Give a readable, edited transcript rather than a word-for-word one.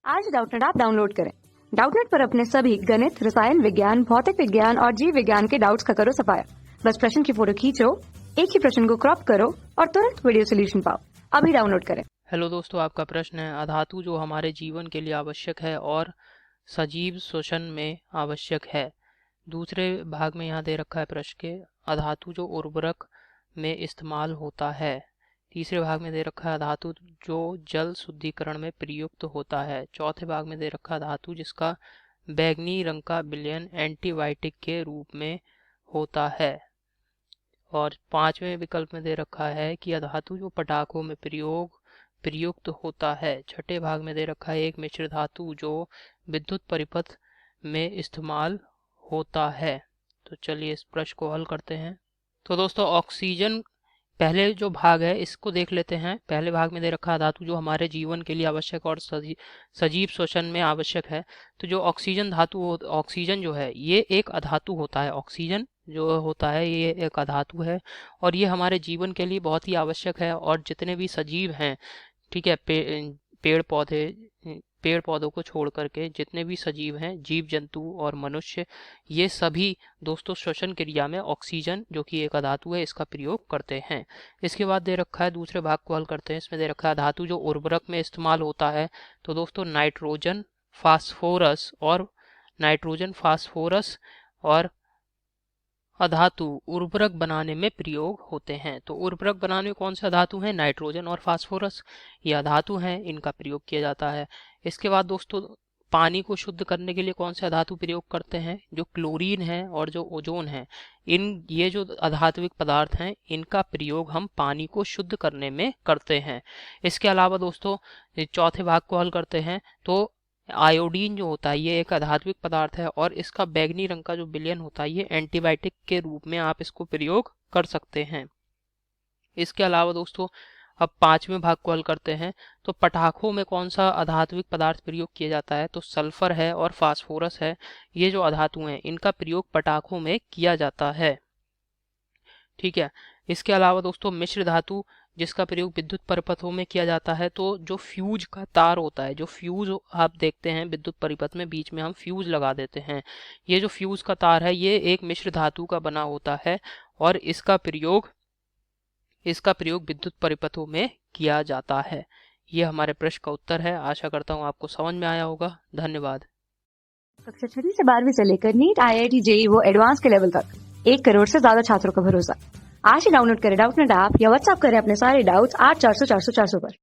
आज Doubtnut app download करें। Doubtnut पर अपने सभी गणित, रसायन विज्ञान, भौतिक विज्ञान और जीव विज्ञान के डाउट्स का करो सफाया। बस प्रश्न की फोटो खींचो, एक ही प्रश्न को क्रॉप करो और तुरंत वीडियो सोल्यूशन पाओ। अभी डाउनलोड करें। हेलो दोस्तों, आपका प्रश्न है अधातु जो हमारे जीवन के लिए आवश्यक है और सजीव श्वसन में आवश्यक है। दूसरे भाग में यहाँ दे रखा है प्रश्न के अधातु जो उर्वरक में इस्तेमाल होता है। तीसरे भाग में दे रखा है धातु जो जल शुद्धिकरण में प्रयुक्त होता है। चौथे भाग में दे रखा है धातु जिसका बैंगनी रंग का विलयन एंटीबायोटिक के रूप में होता है। और पांचवें विकल्प में दे रखा है कि अधातु जो पटाखों में प्रयुक्त होता है। छठे भाग में दे रखा है एक मिश्र धातु जो विद्युत परिपथ में इस्तेमाल होता है। तो चलिए इस प्रश्न को हल करते हैं। तो दोस्तों ऑक्सीजन पहले जो भाग है इसको देख लेते हैं। पहले भाग में दे रखा है धातु जो हमारे जीवन के लिए आवश्यक और सजीव श्वसन में आवश्यक है। तो जो ऑक्सीजन जो है ये एक अधातु होता है। ऑक्सीजन जो होता है ये एक अधातु है और ये हमारे जीवन के लिए बहुत ही आवश्यक है। और जितने भी सजीव हैं, ठीक है, पेड़ पौधों को छोड़ करके जितने भी सजीव हैं, जीव जंतु और मनुष्य, ये सभी दोस्तों श्वसन क्रिया में ऑक्सीजन जो कि एक अधातु है इसका प्रयोग करते हैं। इसके बाद दे रखा है दूसरे भाग को हल करते हैं। इसमें दे रखा है धातु जो उर्वरक में इस्तेमाल होता है। तो दोस्तों नाइट्रोजन फास्फोरस और अधातु उर्वरक बनाने में प्रयोग होते हैं। तो उर्वरक बनाने में कौन से अधातु हैं? नाइट्रोजन और फास्फोरस, ये अधातु हैं, इनका प्रयोग किया जाता है। इसके बाद दोस्तों पानी को शुद्ध करने के लिए कौन से अधातु प्रयोग करते हैं? जो क्लोरीन है और जो ओजोन है, ये जो अधात्विक पदार्थ हैं इनका प्रयोग हम पानी को शुद्ध करने में करते हैं। इसके अलावा दोस्तों चौथे भाग को हल करते हैं। तो आयोडीन जो होता है ये एक अधात्विक पदार्थ है और इसका बैंगनी रंग का जो विलयन होता है ये एंटीबायोटिक के रूप में आप इसको प्रयोग कर सकते हैं। इसके अलावा दोस्तों अब पांचवें भाग को हल करते हैं। तो पटाखों में कौन सा अधात्विक पदार्थ प्रयोग किया जाता है? तो सल्फर है और फास्फोरस है, ये जो अधातु हैं इनका प्रयोग पटाखों में किया जाता है। ठीक है। इसके अलावा दोस्तों मिश्र धातु जिसका प्रयोग विद्युत परिपथों में किया जाता है। तो जो फ्यूज का तार होता है, जो फ्यूज आप देखते हैं विद्युत परिपथ में बीच में हम फ्यूज लगा देते हैं, ये जो फ्यूज का तार है ये एक मिश्र धातु का बना होता है और इसका प्रयोग विद्युत परिपथों में किया जाता है। ये हमारे प्रश्न का उत्तर है। आशा करता हूँ आपको समझ में आया होगा। धन्यवाद। कक्षा 6 से 12वीं से लेकर नीट, IIT, JEE वो एडवांस के लेवल तक 1 करोड़ से ज्यादा छात्रों का भरोसा। आज ही डाउनलोड करें डाउटनेट ऐप या व्हाट्सएप करें अपने सारे डाउट्स 8400 400 400 पर।